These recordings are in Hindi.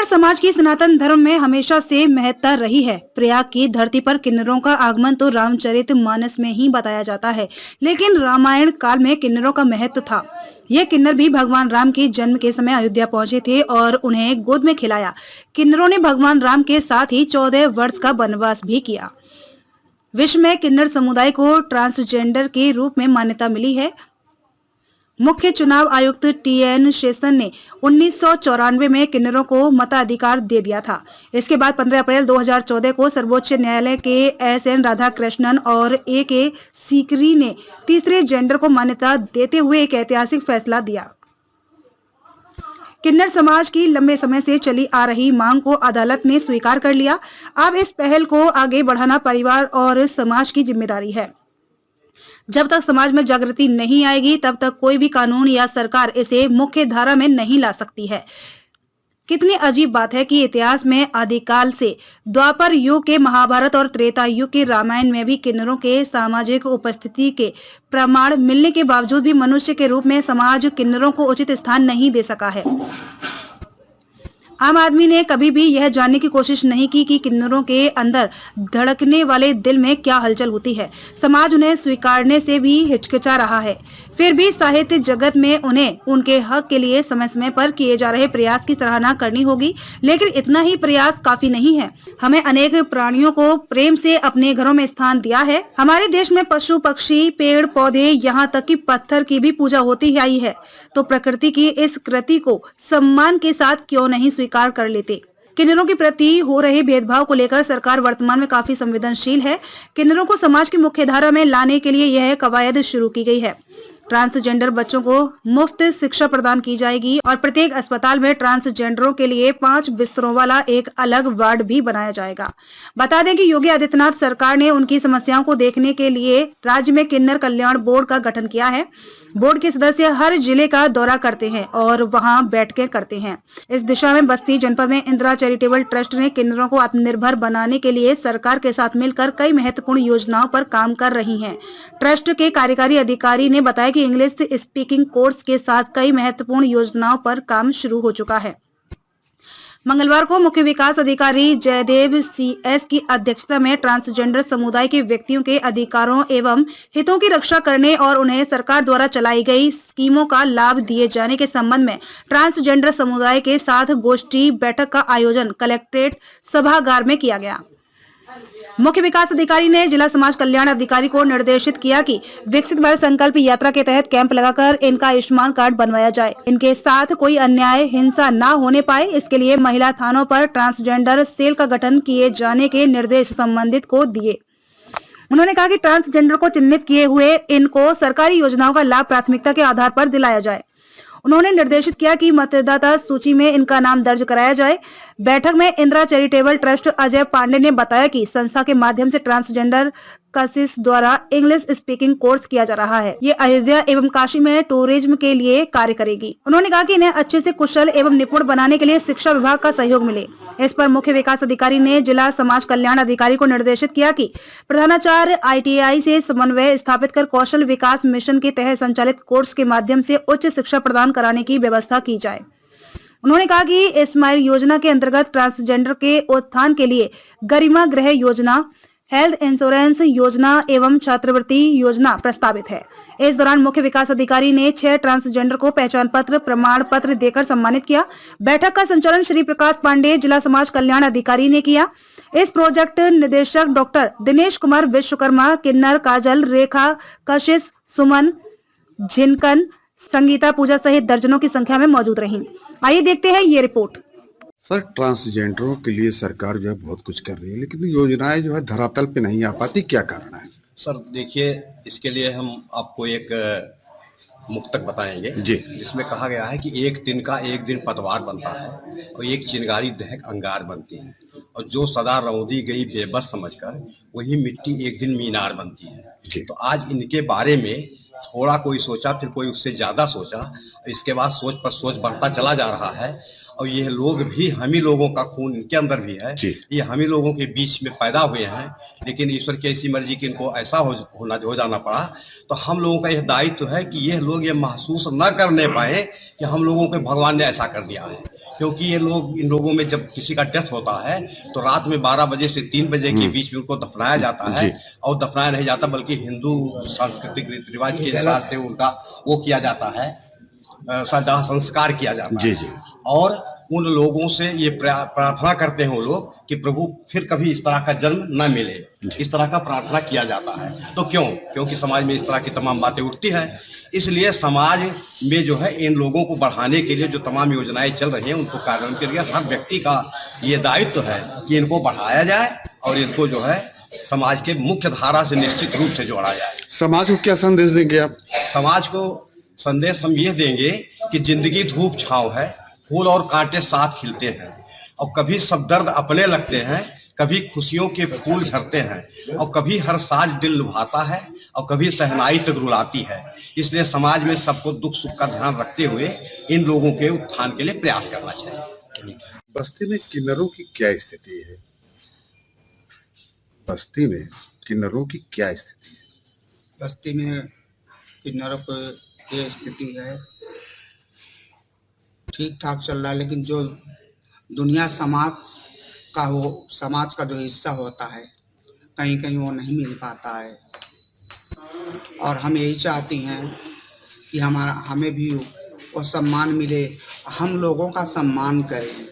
किन्नर समाज की सनातन धर्म में हमेशा से महत्ता रही है। प्रयाग की धरती पर किन्नरों का आगमन तो रामचरितमानस में ही बताया जाता है, लेकिन रामायण काल में किन्नरों का महत्व था। ये किन्नर भी भगवान राम के जन्म के समय अयोध्या पहुंचे थे और उन्हें गोद में खिलाया। किन्नरों ने भगवान राम के साथ ही 14 वर्ष का वनवास भी किया। विश्व में किन्नर समुदाय को ट्रांसजेंडर के रूप में मान्यता मिली है। मुख्य चुनाव आयुक्त टीएन शेषन ने 1994 में किन्नरों को मताधिकार दे दिया था। इसके बाद 15 अप्रैल 2014 को सर्वोच्च न्यायालय के एसएन राधाकृष्णन और ए.के. सीकरी ने तीसरे जेंडर को मान्यता देते हुए एक ऐतिहासिक फैसला दिया। किन्नर समाज की लंबे समय से चली आ रही मांग को अदालत ने स्वीकार कर लिया। अब इस पहल को आगे बढ़ाना परिवार और समाज की जिम्मेदारी है। जब तक समाज में जागृति नहीं आएगी, तब तक कोई भी कानून या सरकार इसे मुख्य धारा में नहीं ला सकती है। कितनी अजीब बात है कि इतिहास में आदिकाल से द्वापर युग के महाभारत और त्रेता युग के रामायण में भी किन्नरों के सामाजिक उपस्थिति के प्रमाण मिलने के बावजूद भी मनुष्य के रूप में समाज किन्नरों को उचित स्थान नहीं दे सका है। आम आदमी ने कभी भी यह जानने की कोशिश नहीं की कि किन्नरों के अंदर धड़कने वाले दिल में क्या हलचल होती है। समाज उन्हें स्वीकारने से भी हिचकिचा रहा है। फिर भी साहित्य जगत में उन्हें उनके हक के लिए समय समय पर किए जा रहे प्रयास की सराहना करनी होगी, लेकिन इतना ही प्रयास काफी नहीं है। हमें अनेक प्राणियों को प्रेम से अपने घरों में स्थान दिया है। हमारे देश में पशु पक्षी, पेड़ पौधे, यहाँ तक कि पत्थर की भी पूजा होती आई है। तो प्रकृति की इस कृति को सम्मान के साथ क्यों नहीं स्वीकार कर लेते। किन्नरों के प्रति हो रहे भेदभाव को लेकर सरकार वर्तमान में काफी संवेदनशील है। किन्नरों को समाज की मुख्य धारा में लाने के लिए यह कवायद शुरू की गई है। ट्रांसजेंडर बच्चों को मुफ्त शिक्षा प्रदान की जाएगी और प्रत्येक अस्पताल में ट्रांसजेंडरों के लिए 5 बिस्तरों वाला एक अलग वार्ड भी बनाया जाएगा। बता दें कि योगी आदित्यनाथ सरकार ने उनकी समस्याओं को देखने के लिए राज्य में किन्नर कल्याण बोर्ड का गठन किया है। बोर्ड के सदस्य हर जिले का दौरा करते हैं और वहां बैठकें करते हैं। इस दिशा में बस्ती जनपद में इंदिरा चैरिटेबल ट्रस्ट ने किन्नरों को आत्मनिर्भर बनाने के लिए सरकार के साथ मिलकर कई महत्वपूर्ण योजनाओं पर काम कर रही है। ट्रस्ट के कार्यकारी अधिकारी ने बताया कि इंग्लिश स्पीकिंग कोर्स के साथ कई महत्वपूर्ण योजनाओं पर काम शुरू हो चुका है। मंगलवार को मुख्य विकास अधिकारी जयदेव CS की अध्यक्षता में ट्रांसजेंडर समुदाय के व्यक्तियों के अधिकारों एवं हितों की रक्षा करने और उन्हें सरकार द्वारा चलाई गई स्कीमों का लाभ दिए जाने के संबंध में ट्रांसजेंडर समुदाय के साथ गोष्ठी बैठक का आयोजन कलेक्ट्रेट सभागार में किया गया। मुख्य विकास अधिकारी ने जिला समाज कल्याण अधिकारी को निर्देशित किया कि विकसित भारत संकल्प यात्रा के तहत कैंप लगाकर इनका आयुष्मान कार्ड बनवाया जाए। इनके साथ कोई अन्याय हिंसा न होने पाए, इसके लिए महिला थानों पर ट्रांसजेंडर सेल का गठन किए जाने के निर्देश संबंधित को दिए। उन्होंने कहा कि ट्रांसजेंडर को चिन्हित किए हुए इनको सरकारी योजनाओं का लाभ प्राथमिकता के आधार पर दिलाया जाए। उन्होंने निर्देशित किया कि मतदाता सूची में इनका नाम दर्ज कराया जाए। बैठक में इंदिरा चैरिटेबल ट्रस्ट अजय पांडे ने बताया कि संस्था के माध्यम से ट्रांसजेंडर कशिश द्वारा इंग्लिश स्पीकिंग कोर्स किया जा रहा है। ये अयोध्या एवं काशी में टूरिज्म के लिए कार्य करेगी। उन्होंने कहा कि इन्हें अच्छे से कुशल एवं निपुण बनाने के लिए शिक्षा विभाग का सहयोग मिले। इस पर मुख्य विकास अधिकारी ने जिला समाज कल्याण अधिकारी को निर्देशित किया कि प्रधानाचार्य ITI से समन्वय स्थापित कर कौशल विकास मिशन के तहत संचालित कोर्स के माध्यम से उच्च शिक्षा प्रदान कराने की व्यवस्था की जाए। उन्होंने कहा कि स्माइल योजना के अंतर्गत ट्रांसजेंडर के उत्थान के लिए गरिमा गृह योजना, हेल्थ इंश्योरेंस योजना एवं छात्रवृत्ति योजना प्रस्तावित है। इस दौरान मुख्य विकास अधिकारी ने 6 ट्रांसजेंडर को पहचान पत्र प्रमाण पत्र देकर सम्मानित किया। बैठक का संचालन श्री प्रकाश पांडे जिला समाज कल्याण अधिकारी ने किया। इस प्रोजेक्ट निदेशक डॉक्टर दिनेश कुमार विश्वकर्मा, किन्नर काजल, रेखा, कशिश, सुमन, झिनकन, संगीता पूजा सहित दर्जनों की संख्या में मौजूद रहीं। आइए देखते हैं ये रिपोर्ट। सर, ट्रांसजेंडरों के लिए सरकार जो है बहुत कुछ कर रही है, लेकिन योजनाएं जो है धरातल पे नहीं आ पाती, क्या कारण है? सर देखिए, इसके लिए हम आपको एक मुक्तक बताएंगे जी, जिसमें कहा गया है कि एक तिनका एक दिन पतवार बनता है और एक चिंगारी दहक अंगार बनती है, और जो सदा रौंदी गई बेबस समझकर वही मिट्टी एक दिन मीनार बनती है जी। तो आज इनके बारे में थोड़ा कोई सोचा, फिर कोई उससे ज्यादा सोचा, इसके बाद सोच पर सोच बढ़ता चला जा रहा है। और ये लोग भी हम ही लोगों का खून इनके अंदर भी है, ये हम ही लोगों के बीच में पैदा हुए हैं, लेकिन ईश्वर की ऐसी मर्जी कि इनको ऐसा हो जाना पड़ा। तो हम लोगों का यह दायित्व है कि ये लोग ये महसूस न करने पाए कि हम लोगों को भगवान ने ऐसा कर दिया है, क्योंकि ये लोग, इन लोगों में जब किसी का डेथ होता है तो रात में 12 बजे से 3 बजे के बीच में उनको दफनाया जाता है। और दफनाया नहीं जाता बल्कि हिंदू सांस्कृतिक रीति रिवाज के हिसाब से उनका वो किया जाता है, दाह संस्कार किया जाता है। और उन लोगों से ये प्रार्थना करते हैं वो लोग कि प्रभु फिर कभी इस तरह का जन्म न मिले, इस तरह का प्रार्थना किया जाता है। तो क्योंकि समाज में इस तरह की तमाम बातें उठती हैं, इसलिए समाज में जो है इन लोगों को बढ़ाने के लिए जो तमाम योजनाएं चल रही हैं उनको कार्यान्वयन के लिए हर व्यक्ति का ये दायित्व है कि इनको बढ़ाया जाए और इनको जो है समाज के मुख्य धारा से निश्चित रूप से जोड़ा जाए। समाज को क्या संदेश देंगे आप? समाज को संदेश हम ये देंगे कि जिंदगी धूप छांव है, फूल और कांटे साथ खिलते हैं, और कभी सब दर्द अपने लगते हैं, कभी खुशियों के फूल झरते हैं, और कभी हर साज दिल लुभाता है, और कभी सहनाई तक रुलाती है। इसलिए समाज में सबको दुख सुख का ध्यान रखते हुए इन लोगों के उत्थान के लिए प्रयास करना चाहिए। बस्ती में किन्नरों की क्या स्थिति है? बस्ती में किन्नरों की क्या स्थिति है? बस्ती में किन्नरों को ये स्थिति है, ठीक ठाक चल रहा है, लेकिन जो दुनिया समाज का जो हिस्सा होता है कहीं कहीं वो नहीं मिल पाता है। और हम यही चाहती हैं कि हमें भी वो सम्मान मिले, हम लोगों का सम्मान करें।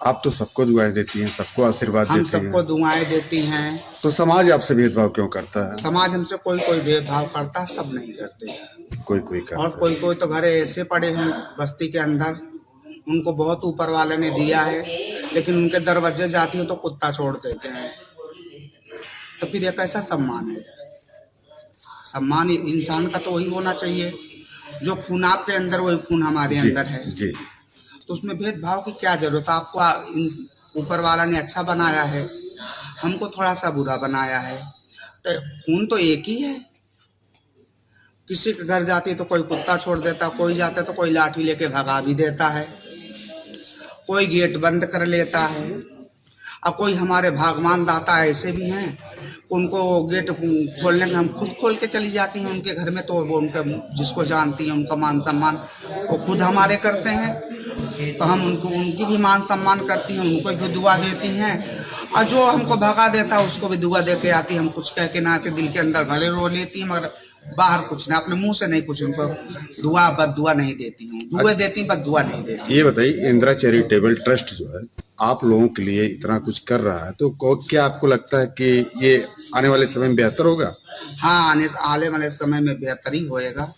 आप तो सबको दुआएं देती हैं, सबको आशीर्वाद हम देती हैं। सबको दुआएं देती हैं। तो समाज आपसे भेदभाव क्यों करता है? समाज हमसे कोई भेदभाव करता है, सब नहीं करते। कोई करता और कोई तो घर ऐसे पड़े हैं बस्ती के अंदर, उनको बहुत ऊपर वाले ने दिया है, लेकिन उनके दरवाजे जाती हो तो कुत्ता छोड़ देते हैं। तो फिर ये कैसा सम्मान है? सम्मान इंसान का तो वही होना चाहिए जो खून आपके अंदर वही खून हमारे अंदर है। तो उसमें भेदभाव की क्या जरूरत? आपको ऊपर वाला ने अच्छा बनाया है, हमको थोड़ा सा बुरा बनाया है, तो खून तो एक ही है। किसी के घर जाती है तो कोई कुत्ता छोड़ देता, कोई जाता है तो कोई लाठी लेके भगा भी देता है, कोई गेट बंद कर लेता है। और कोई हमारे भागमान दाता ऐसे भी हैं, उनको गेट खोलने में हम खुद खोल के चली जाती हैं उनके घर में, तो वो उनका जिसको जानती हैं उनका मान सम्मान वो खुद हमारे करते हैं, तो हम उनकी भी मान सम्मान करती हैं, उनको भी दुआ देती हैं। और जो हमको भगा देता है उसको भी दुआ दे के आती है। हम कुछ कह के ना के दिल के अंदर भले रो लेती हैं, मगर बाहर कुछ नहीं, अपने मुंह से नहीं कुछ उनको बद दुआ नहीं देती हूँ। दुआ देती बद दुआ नहीं देती। ये बताइए, इंदिरा चैरिटेबल ट्रस्ट जो है आप लोगों के लिए इतना कुछ कर रहा है, तो क्या आपको लगता है कि ये आने वाले समय में बेहतर होगा? हाँ, आने वाले समय में बेहतर ही होएगा।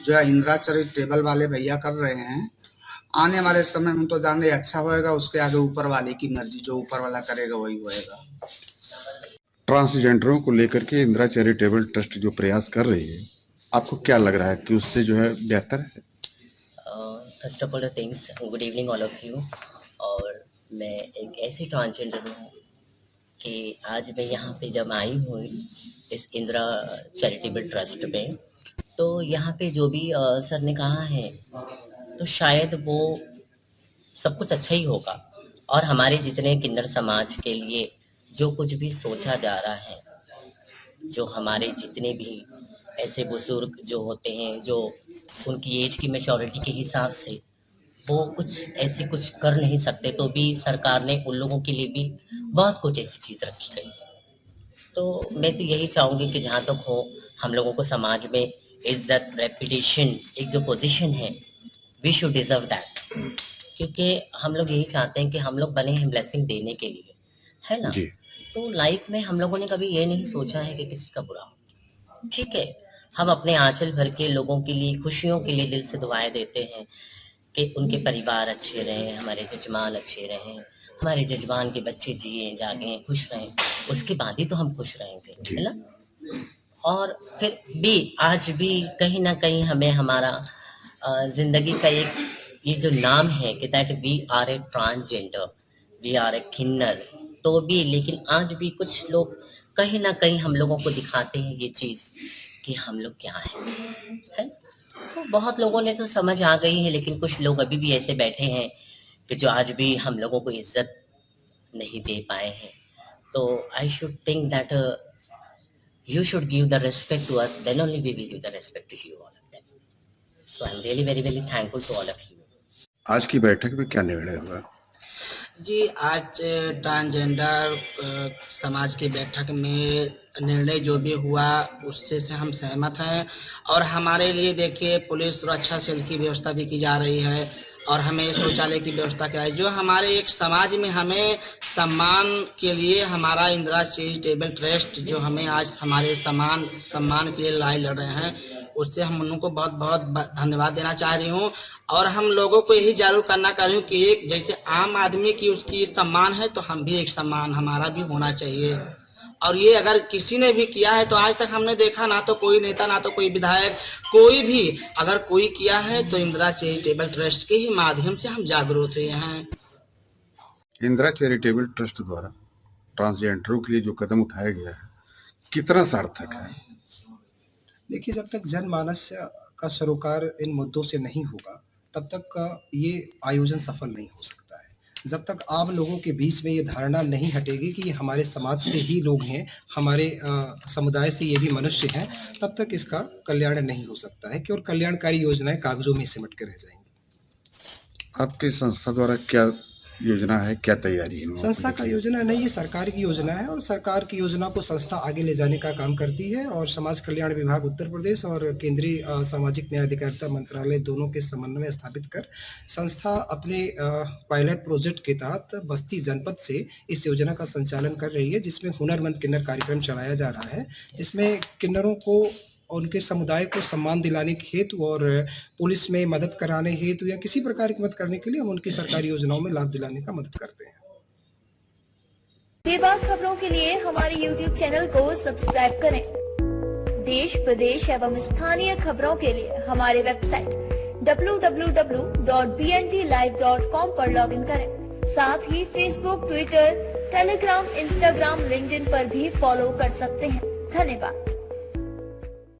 जो इंदिरा चैरिटेबल वाले भैया कर रहे हैं, आने वाले समय में तो जान रहे अच्छा होएगा। उसके आगे ऊपर वाले की मर्जी, जो ऊपर वाला करेगा वही होएगा। ट्रांसजेंडरों को लेकर के इंदिरा चैरिटेबल ट्रस्ट जो प्रयास कर रही है, आपको क्या लग रहा है कि उससे जो है बेहतर है? First of all things, good evening all of you. और मैं एक ऐसी ट्रांसजेंडर हूँ कि आज मैं यहाँ पे जब आई हूँ इस इंदिरा चैरिटेबल ट्रस्ट में, तो यहाँ पे जो भी सर ने कहा है तो शायद वो सब कुछ अच्छा ही होगा। और हमारे जितने किन्नर समाज के लिए जो कुछ भी सोचा जा रहा है, जो हमारे जितने भी ऐसे बुजुर्ग जो होते हैं, जो उनकी एज की मैच्योरिटी के हिसाब से वो कुछ ऐसी कुछ कर नहीं सकते, तो भी सरकार ने उन लोगों के लिए भी बहुत कुछ ऐसी चीज़ रखी गई है। तो मैं तो यही चाहूँगी कि जहाँ तक हो हम लोगों को समाज में इज्जत, रेपुटेशन, एक जो पोजीशन है, वी शुड डिजर्व दैट। क्योंकि हम लोग यही चाहते हैं कि हम लोग बने हैं ब्लेसिंग देने के लिए, है ना? तो लाइफ में हम लोगों ने कभी ये नहीं सोचा है कि किसी का बुरा हो। ठीक है, हम अपने आंचल भर के लोगों के लिए, खुशियों के लिए दिल से दुआएं देते हैं कि उनके परिवार अच्छे रहें, हमारे जजमान अच्छे रहें, हमारे जजमान के बच्चे जिए जागें, खुश रहें, उसके बाद ही तो हम खुश रहेंगे, है ना? और फिर भी आज भी कहीं ना कहीं हमें हमारा जिंदगी का एक ये जो नाम है कि that we are a transgender, we are a kinnar, तो भी लेकिन आज भी कुछ लोग कहीं ना कहीं हम लोगों को दिखाते हैं ये चीज़ कि हम लोग क्या है? तो बहुत लोगों ने तो समझ आ गई है, लेकिन कुछ लोग अभी भी ऐसे बैठे हैं कि जो आज भी हम लोगों को इज्जत नहीं दे पाए हैं। तो I should think that you should give the respect to us, then only we will give the respect to you, all of them. So I'm really very, very thankful to all of you. आज की बैठक में क्या निर्णय हुआ? जी, आज ट्रांसजेंडर समाज की बैठक में निर्णय जो भी हुआ उससे से हम सहमत हैं। और हमारे लिए देखिए पुलिस सुरक्षा सेल की व्यवस्था भी की जा रही है और हमें शौचालय की व्यवस्था कराई, जो हमारे एक समाज में हमें सम्मान के लिए हमारा इंदिरा चैरिटेबल ट्रस्ट जो हमें आज हमारे सम्मान के लिए लड़ाई लड़ रहे हैं, उससे हम उनको बहुत बहुत धन्यवाद देना चाह रही हूँ। और हम लोगों को यही जागरूक करना चाह रही हूँ कि एक जैसे आम आदमी की उसकी सम्मान है तो हम भी एक सम्मान हमारा भी होना चाहिए। और ये अगर किसी ने भी किया है तो आज तक हमने देखा ना तो कोई नेता ना तो कोई विधायक, कोई भी अगर कोई किया है तो इंदिरा चैरिटेबल ट्रस्ट के ही माध्यम से हम जागरूक हुए हैं। इंदिरा चैरिटेबल ट्रस्ट द्वारा ट्रांसजेंडरों के लिए जो कदम उठाया गया है कितना सार्थक है? देखिए, जब तक जनमानस का सरोकार इन मुद्दों से नहीं होगा तब तक ये आयोजन सफल नहीं हो सकता है। जब तक आम लोगों के बीच में ये धारणा नहीं हटेगी कि ये हमारे समाज से ही लोग हैं, हमारे समुदाय से ये भी मनुष्य हैं, तब तक इसका कल्याण नहीं हो सकता है, क्योंकि कल्याणकारी योजनाएं कागजों में सिमट कर रह जाएंगी। आपकी संस्था द्वारा क्या योजना है, क्या तैयारी है? संस्था का योजना नहीं, ये सरकार की योजना है और सरकार की योजना को संस्था आगे ले जाने का काम करती है। और समाज कल्याण विभाग उत्तर प्रदेश और केंद्रीय सामाजिक न्याय अधिकारिता मंत्रालय दोनों के समन्वय स्थापित कर संस्था अपने पायलट प्रोजेक्ट के तहत बस्ती जनपद से इस योजना का संचालन कर रही है, जिसमें हुनरमंद किन्नर कार्यक्रम चलाया जा रहा है। इसमें किन्नरों को उनके समुदाय को सम्मान दिलाने के हेतु और पुलिस में मदद कराने हेतु या किसी प्रकार की मदद करने के लिए हम उनकी सरकारी योजनाओं में लाभ दिलाने का मदद करते हैं। बेबाक खबरों के लिए हमारे YouTube चैनल को सब्सक्राइब करें। देश प्रदेश एवं स्थानीय खबरों के लिए हमारे वेबसाइट www.bntlive.com पर लॉगिन करें। साथ ही Facebook, Twitter, Telegram, Instagram, LinkedIn पर भी फॉलो कर सकते हैं। धन्यवाद।